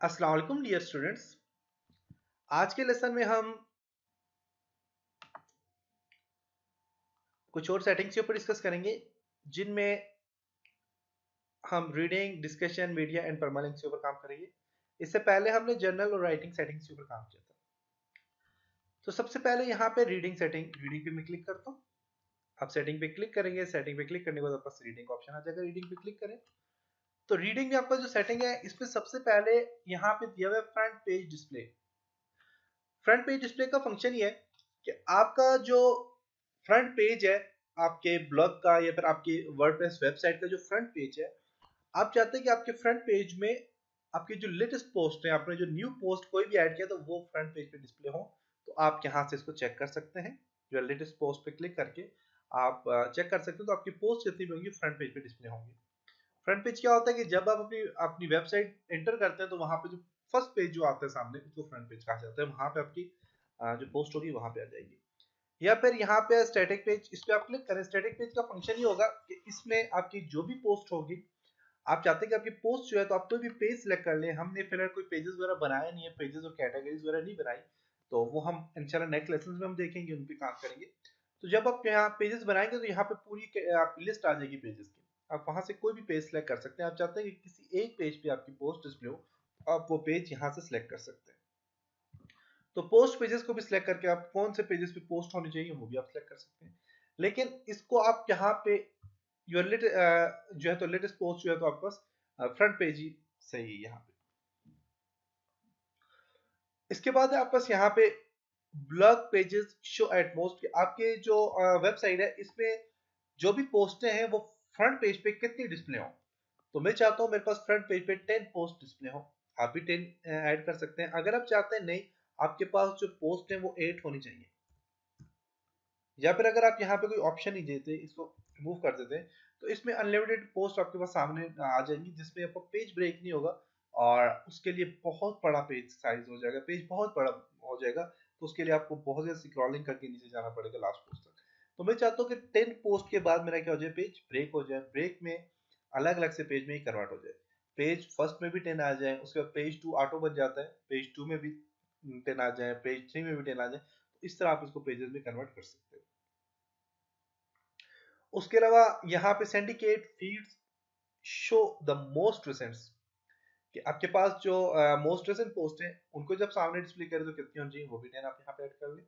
अस्सलाम वालेकुम dear students. आज के लेसन में हम कुछ और सेटिंग्स के ऊपर डिस्कस करेंगे जिनमें हम reading, discussion, media and permalinks के ऊपर काम करेंगे। इससे पहले हमने जर्नल और राइटिंग सेटिंग्स के ऊपर काम किया था। तो सबसे पहले यहाँ पे रीडिंग पे मैं क्लिक करता हूँ। आप सेटिंग पे क्लिक करेंगे, सेटिंग पे क्लिक करने के बाद आपके पास रीडिंग का ऑप्शन आ जाएगा। रीडिंग पे क्लिक करें तो रीडिंग में आपका जो सेटिंग है इसमें सबसे पहले यहाँ पे दिया हुआ है front page display. Front page display का फंक्शन ये है कि आपका जो फ्रंट पेज है आपके ब्लॉग का या फिर आपकी वर्डप्रेस वेबसाइट का जो फ्रंट पेज है, आप चाहते हैं कि आपके फ्रंट पेज में आपकी जो लेटेस्ट पोस्ट है, आपने जो न्यू पोस्ट कोई भी ऐड किया तो वो फ्रंट पेज पे डिस्प्ले हो। तो आप यहाँ से इसको चेक कर सकते हैं। जो लेटेस्ट पोस्ट पे क्लिक करके आप चेक कर सकते हो तो आपकी पोस्ट जितनी भी होंगी फ्रंट पेज पे डिस्प्ले होंगी। फ्रंट पेज क्या होता है कि जब आप अपनी अपनी वेबसाइट एंटर करते हैं तो वहां पे जो फर्स्ट पेज जो आता है सामने उसको फ्रंट पेज कहा जाता है। वहां पे आपकी जो पोस्ट होगी वहां पे आ जाएगी। या फिर यहाँ पे स्टैटिक पेज, इस पे आप क्लिक करें। स्टैटिक पेज का फंक्शन ये होगा कि इसमें आपकी जो भी पोस्ट होगी, आप चाहते हैं कि आपकी पोस्ट जो है तो आप कोई भी पेज सिलेक्ट कर लें। हमने फिलहाल कोई पेजेस वगैरह बनाया नहीं है, पेजेस और कैटेगरीज वगैरह नहीं बनाई, तो वो हम इंशाल्लाह नेक्स्ट लेसन में हम देखेंगे, उन पे काम करेंगे। तो जब आप यहाँ पेजेस बनाएंगे तो यहाँ पे पूरी आपकी लिस्ट आ जाएगी पेजेस की। आप वहां से कोई भी पेज सिलेक्ट कर सकते हैं। आप चाहते हैं कि किसी एक पेज पे आपकी पोस्ट डिस्प्ले हो, आप वो पेज यहाँ से सिलेक्ट कर सकते हैं। तो पोस्ट पेजेस को भी सिलेक्ट करके आप कौन से पेजेस पे पोस्ट होनी चाहिए वो भी आप सिलेक्ट कर सकते हैं। लेकिन इसको आप यहाँ पे योर लेट जो है तो लेटेस्ट पोस्ट जो है तो आपके पास फ्रंट पेज ही सही है यहाँ पे। इसके बाद है आपके पास यहाँ पे blog pages show at most. आपके जो वेबसाइट है इसमें जो भी पोस्टें हैं वो फ्रंट पेज पे कितनी डिस्प्ले हो। तो मैं चाहता हूँ मेरे पास फ्रंट पेज पे 10 पोस्ट डिस्प्ले हो। आप भी 10 ऐड कर सकते हैं। अगर आप चाहते हैं नहीं, आपके पास जो पोस्ट है वो 8 होनी चाहिए, या फिर अगर आप यहाँ पे कोई ऑप्शन नहीं देते, इसको रिमूव कर देते हैं, तो इसमें अनलिमिटेड पोस्ट आपके पास सामने आ जाएंगी जिसमें आपको पेज ब्रेक नहीं होगा और उसके लिए बहुत बड़ा पेज साइज हो जाएगा, पेज बहुत बड़ा हो जाएगा। तो उसके लिए आपको बहुत ज्यादा स्क्रॉलिंग करके नीचे जाना पड़ेगा लास्ट पोस्ट तक। तो मैं चाहता हूँ कि 10 पोस्ट के बाद मेरा क्या हो जाए, पेज ब्रेक हो जाए। ब्रेक में अलग अलग से पेज में ही कन्वर्ट हो जाए। पेज फर्स्ट में भी 10 आ जाए, उसके बाद पेज 2 ऑटो बन जाता है, पेज 2 में भी 10 आ जाए, पेज 3 में भी 10 आ जाए। तो इस तरह आप इसको पेजेस में कन्वर्ट कर सकते हैं। उसके अलावा यहाँ पे syndicate feeds show the most recents, कि आपके पास जो मोस्ट रिसेंट पोस्ट है उनको जब सामने डिस्प्ले करें तो कितनी होनी चाहिए वो भी 10 आप यहाँ पे ऐड कर लें।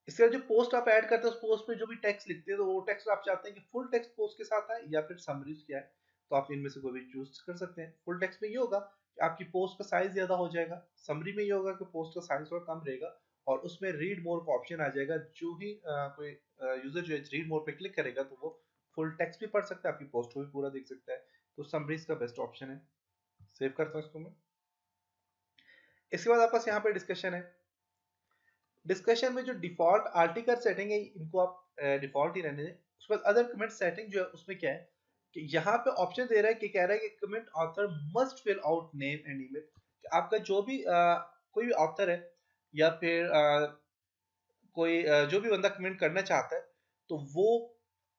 इसके बाद जो पोस्ट आप ऐड करते हैं उस पोस्ट में जो भी टेक्स्ट लिखते हैं तो वो टेक्स्ट आप चाहते हैं कि फुल टेक्स्ट पोस्ट के साथ आए या फिर समरीज क्या है, तो आप इनमें से कोई भी चूज कर सकते हैं। फुल टेक्स्ट में ये होगा कि आपकी पोस्ट का साइज ज्यादा हो जाएगा। समरी में ये होगा कि पोस्ट का साइज थोड़ा कम रहेगा और उसमें रीड मोर का ऑप्शन आ जाएगा। जो ही कोई यूजर जो है रीड मोर पे क्लिक करेगा तो वो फुल टेक्स्ट भी पढ़ सकता है, आपकी पोस्ट को भी पूरा देख सकता है। तो समरीज का बेस्ट ऑप्शन है। सेव करता हूँ इसको मैं। इसके बाद आपके पास यहाँ पे डिस्कशन है। डिस्कशन में जो डिफॉल्ट आर्टिकल सेटिंग है इनको आप डिफॉल्ट ही रहने दें। उसके बाद अदर कमेंट सेटिंग जो है उसमें क्या है कि यहाँ पे ऑप्शन दे रहा है कि कह रहा है कि comment author must fill out name and email. आपका जो भी कोई भी ऑथर है या फिर कोई जो भी बंदा कमेंट करना चाहता है तो वो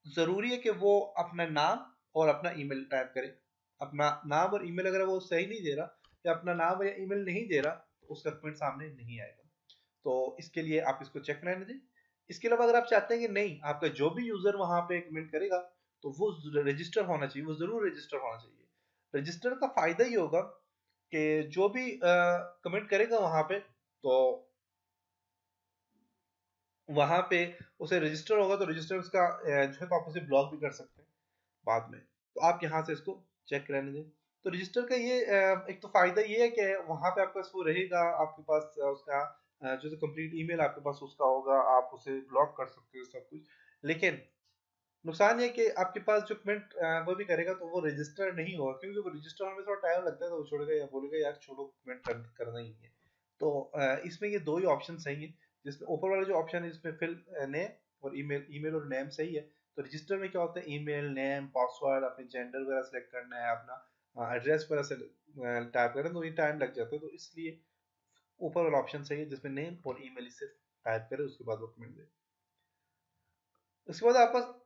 जरूरी है कि वो अपना नाम और अपना ईमेल टाइप करे। अपना नाम और ईमेल अगर वो सही नहीं दे रहा या अपना नाम या ईमेल नहीं दे रहा तो उसका कमेंट सामने नहीं आएगा। तो इसके लिए आप इसको चेक रहने दें। इसके अलावा अगर आप चाहते हैं कि नहीं, आपका जो भी यूजर वहां पे कमेंट करेगा तो वो रजिस्टर होना चाहिए, वो जरूर रजिस्टर होना चाहिए। रजिस्टर का फायदा ये होगा कि जो भी कमेंट करेगा वहां पे तो वहां पे उसे रजिस्टर होगा, तो रजिस्टर उसका जो है तो आप उसे ब्लॉक भी कर सकते हैं बाद में। तो आप यहाँ से इसको चेक रहने दें। तो रजिस्टर का ये एक तो फायदा ये है कि वहां पे आपका वो रहेगा, आपके पास उसका जो कंप्लीट ईमेल आपके पास उसका होगा, आप उसे ब्लॉक कर सकते हो सब कुछ। लेकिन नुकसान ये कि आपके पास जो कमेंट वो भी करेगा तो वो रजिस्टर नहीं होगा, क्योंकि वो रजिस्टर होने में थोड़ा टाइम लगता है। तो वो छोड़ेगा या बोलेगा यार छोड़ो, कमेंट करना ही नहीं है। तो इसमें ये दो ही ऑप्शन सही है। जिसमें ऊपर वाला जो ऑप्शन है इसमें फिल नेम और ईमेल, ईमेल और नेम सही है। तो रजिस्टर में क्या होता है, ईमेल नेम पासवर्ड अपने जेंडर वगैरह सेलेक्ट करना है, अपना एड्रेस वगैरह से टाइप करना है, तो ये टाइम लग जाता है। तो इसलिए ऊपर वाला ऑप्शन सही है जिसमें नेम और ईमेल सिर्फ टाइप करें उसके बाद वो कमेंट दे। उसके बाद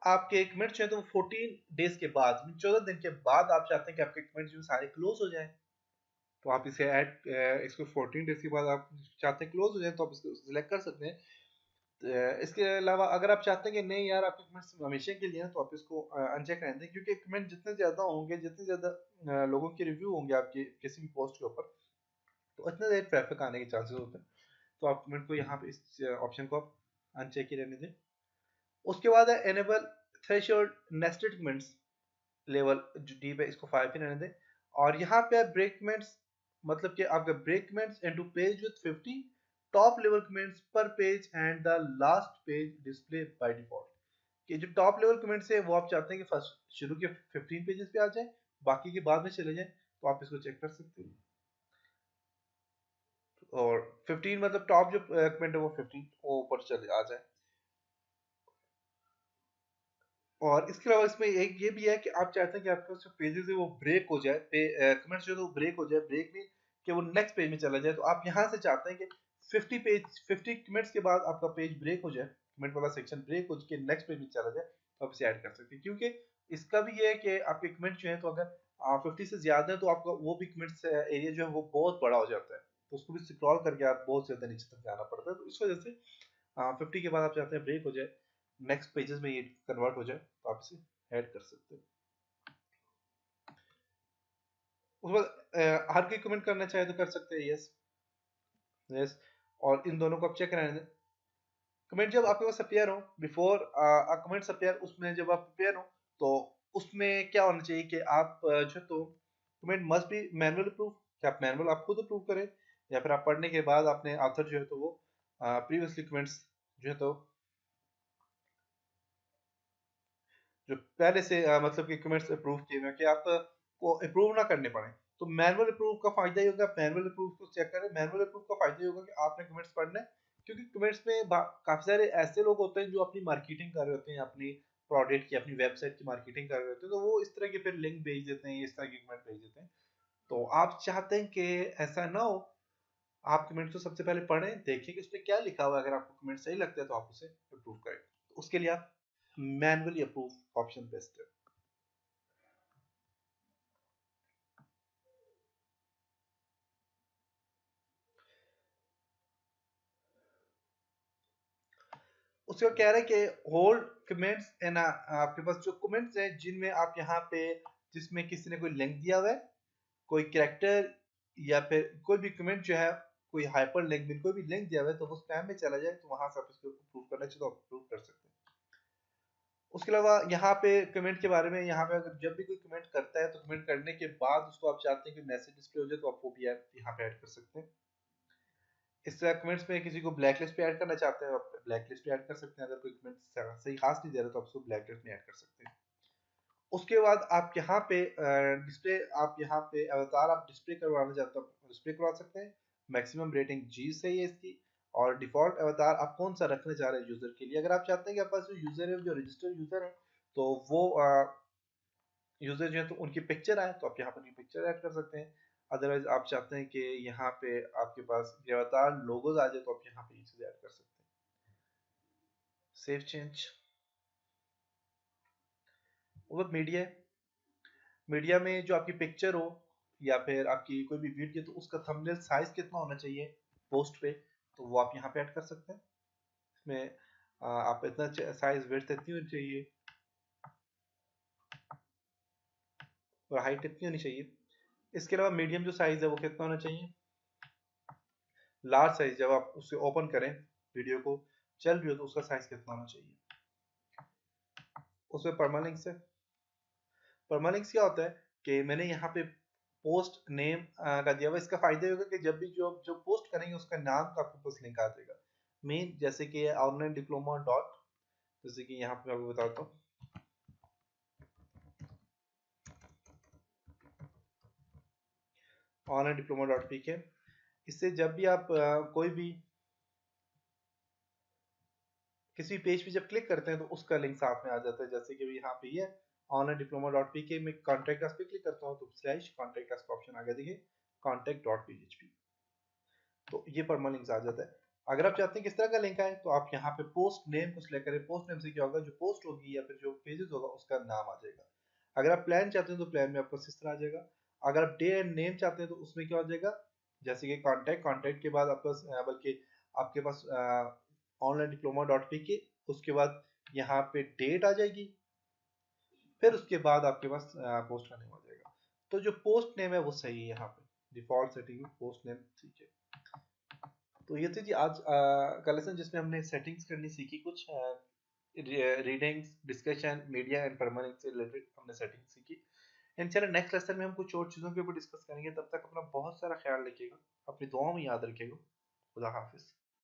आपके कमेंट जो है तो 14 डेज के बाद, 14 दिन के बाद आप चाहते हैं कि आपके कमेंट जो सारे क्लोज हो जाए। तो आप इसे ऐड इसको 14 डेज के बाद आप चाहते हैं क्लोज हो जाए तो आप इसको सिलेक्ट कर सकते हैं। इसके अलावा अगर आप चाहते हैं कि नहीं यार आपके कमेंट्स हमेशा के लिए हैं तो आप इसको अनचेक रहने दें, क्योंकि कमेंट जितने ज़्यादा होंगे, जितने ज़्यादा लोगों के रिव्यू होंगे आपके किसी भी पोस्ट के ऊपर, तो उतना ज़्यादा ट्रैफिक आने के चांसेस होते हैं। तो आप कमेंट को यहाँ पे इस ऑप्शन को आप अनचेक ही रहने दें। उसके बाद है enable threshold nested comments level जो डीप है इसको 5 ही रहने दें। और यहाँ पे ब्रेक कमेंट्स मतलब कि आपका break comments into page with 50 top level comments पर page and the last page display by default. कि जो टॉप लेवल कमेंट्स है वो आप चाहते हैं कि फर्स्ट शुरू के 15 पेजेस पे आ जाए, बाकी के बाद में चले जाए, तो आप इसको चेक कर सकते हैं। और 15 मतलब टॉप जो कमेंट है वो 15 वो ऊपर चले आ जाए। और इसके अलावा इसमें एक ये भी है कि आप चाहते हैं कि आपके जो पेजेस है वो ब्रेक हो जाए, कमेंट्स जो है वो ब्रेक हो जाए, ब्रेक मीन कि वो नेक्स्ट पेज में चला जाए। तो आप यहाँ से चाहते हैं कि 50 कमेंट्स के बाद आपका पेज ब्रेक हो जाए, कमेंट वाला सेक्शन ब्रेक हो के नेक्स्ट पेज में चला जाए, तो आप इसे ऐड कर सकते हैं। क्योंकि इसका भी ये है कि आपके कमेंट जो है तो अगर 50 से ज्यादा है तो आपका वो भी कमेंट्स एरिया जो है वो बहुत बड़ा हो जाता है, तो उसको भी स्क्रॉल करके आप बहुत ज्यादा नीचे तक जाना पड़ता है। तो इस वजह से 50 के बाद आप चाहते हैं ब्रेक हो जाए, नेक्स्ट पेजेस में ये कन्वर्ट हो जाए, तो आप इसे ऐड कर सकते हैं। उसके बाद हर कोई कमेंट करना चाहे तो कर सकते हैं, यस यस। और इन दोनों को आप चेक रहने दें। कमेंट जब आपके पास अपेयर हो, बिफोर कमेंट्स अपेयर, उसमें जब आप अपेयर हो तो उसमें क्या होना चाहिए कि आप जो तो comment must be manual approve, कि आप मैनुअल आप खुद अप्रूव करें, या फिर आप पढ़ने के बाद आपने ऑथर जो है तो वो प्रीवियसली कमेंट्स जो है तो जो पहले से मतलब कि कमेंट्स अप्रूव किए हुए हैं कि आप को अप्रूव ना करने पड़े। तो मैनुअल अप्रूव का फायदा ये होगा, आप मैनुअल अप्रूव को चेक करें। मैनुअल अप्रूव का फायदा ये होगा कि आपने कमेंट्स पढ़ना है, क्योंकि कमेंट्स में काफी सारे ऐसे लोग होते हैं जो अपनी मार्केटिंग कर रहे होते हैं, अपनी प्रोडक्ट की अपनी वेबसाइट की मार्केटिंग कर रहे होते हैं, तो वो इस तरह के फिर लिंक भेज देते हैं, इस तरह के कमेंट भेज देते हैं। तो आप चाहते हैं कि ऐसा ना हो, आप कमेंट्स को सबसे पहले पढ़ें, देखें कि उसमें क्या लिखा हुआ है। अगर आपको कमेंट सही लगता है तो आप उसे अप्रूव करें। तो उसके लिए आप मैनुअली अप्रूव ऑप्शन बेस्ट है। उसका कह रहा है कि होल्ड कमेंट्स एंड आपके पास जो कमेंट्स हैं जिनमें आप यहाँ पे जिसमें किसी ने कोई लिंक दिया हुआ है, कोई कैरेक्टर, या फिर कोई भी कमेंट जो है कोई हाइपर लिंक में कोई भी लिंक दिया हुआ है तो वो स्पैम में चला जाए, तो वहां से आप इसको अप्रूव करना चाहिए तो आप अप्रूव कर सकते हैं। उसके अलावा यहाँ पे कमेंट के बारे में, यहाँ पे अगर जब भी कोई कमेंट करता है तो कमेंट करने के बाद उसको आप चाहते हैं कि मैसेज डिस्प्ले हो जाए, तो आप वो भी यहाँ पे ऐड कर सकते हैं। इस तरह कमेंट्स में किसी को ब्लैक लिस्ट पे ऐड करना चाहते हैं, आप ब्लैक लिस्ट पे ऐड कर सकते हैं। अगर कोई कमेंट सही खास नहीं दे रहा तो आप उसको ब्लैक लिस्ट में ऐड कर सकते हैं। उसके बाद आप यहाँ पे डिस्प्ले, आप यहाँ पे अवतार आप डिस्प्ले करवाना चाहते हो, डिस्प्ले करवा सकते हैं। मैक्सिमम रेटिंग जी सही है इसकी। और डिफॉल्ट अवतार आप कौन सा रखना चाह रहे हैं यूजर के लिए। अगर आप चाहते हैं कि आपके पास जो यूजर है जो रजिस्टर्ड यूजर है तो वो यूजर जो है तो उनकी पिक्चर आए, तो आप यहाँ पर उनकी पिक्चर ऐड कर सकते हैं। अदरवाइज आप चाहते हैं कि यहाँ पे आपके पास ये अवतार लोगोज आ जाए, तो आप यहाँ पे ये चीज ऐड कर सकते हैं। Save change. वो मीडिया, मीडिया में जो आपकी पिक्चर हो या फिर आपकी कोई भी वीडियो, तो उसका थंबनेल साइज कितना होना चाहिए पोस्ट पे, तो वो आप यहाँ पे ऐड कर सकते हैं। इसमें आप इतना साइज विड्थ इतनी होनी चाहिए और हाइट इतनी होनी चाहिए। इसके अलावा मीडियम जो साइज है वो कितना होना चाहिए। लार्ज साइज जब आप उसे ओपन करें वीडियो को चल रही हो तो उसका साइज कितना होना चाहिए। उसमें परमालिंक्स है। परमालिंक्स क्या होता है कि मैंने यहाँ पे पोस्ट नेम का दिया हुआ। इसका फायदा होगा कि जब भी जो जो पोस्ट करेंगे उसका नाम का आपके पास लिंक आ जाएगा। मेन जैसे कि ऑनलाइन डिप्लोमा डॉट, जैसे कि यहाँ पे मैं आपको बताता हूँ ऑनलाइन डिप्लोमा डॉट पी के। इससे जब भी आप कोई भी किसी पेज पे जब क्लिक करते हैं तो उसका लिंक साथ में आ जाता है। जैसे कि यहाँ पे ये ऑनलाइन डिप्लोमा डॉट पी के में कॉन्टैक्ट अस पे क्लिक करता हूँ तो स्लैश कॉन्टैक्ट अस का ऑप्शन आ गया, देखिए कॉन्टैक्ट डॉट पीएचपी, तो ये परमालिंक्स आ जाता है। अगर आप चाहते हैं किस तरह का लिंक आए तो आप यहाँ पे पोस्ट नेम को सिलेक्ट करें। पोस्ट नेम से क्या होगा, जो पोस्ट होगी या फिर जो पेजेस होगा उसका नाम आ जाएगा। अगर आप प्लान चाहते हैं तो प्लान में आपको इस तरह आ जाएगा। अगर आप डे एंड नेम चाहते हैं तो उसमें क्या हो जाएगा, जैसे कि कांटेक्ट के बाद आपका बल्कि आपके पास ऑनलाइन डिप्लोमा डॉट पी के, उसके बाद यहाँ पे डेट आ जाएगी, फिर उसके बाद आपके पास पोस्ट का नेम आ जाएगा। तो जो पोस्ट नेम है वो सही है यहाँ पे, डिफॉल्ट सेटिंग में पोस्ट नेम ठीक है। तो ये थी जी आज का लेसन जिसमें हमने सेटिंग्स करनी सीखी, कुछ readings, discussion, media and permanent से रिलेटेड हमने सेटिंग सीखी। इंशाल्लाह नेक्स्ट लेसन में हम कुछ और चीज़ों के ऊपर डिस्कस करेंगे। तब तक अपना बहुत सारा ख्याल रखिएगा, अपनी दुआओं में याद रखिएगा। खुदा हाफिज।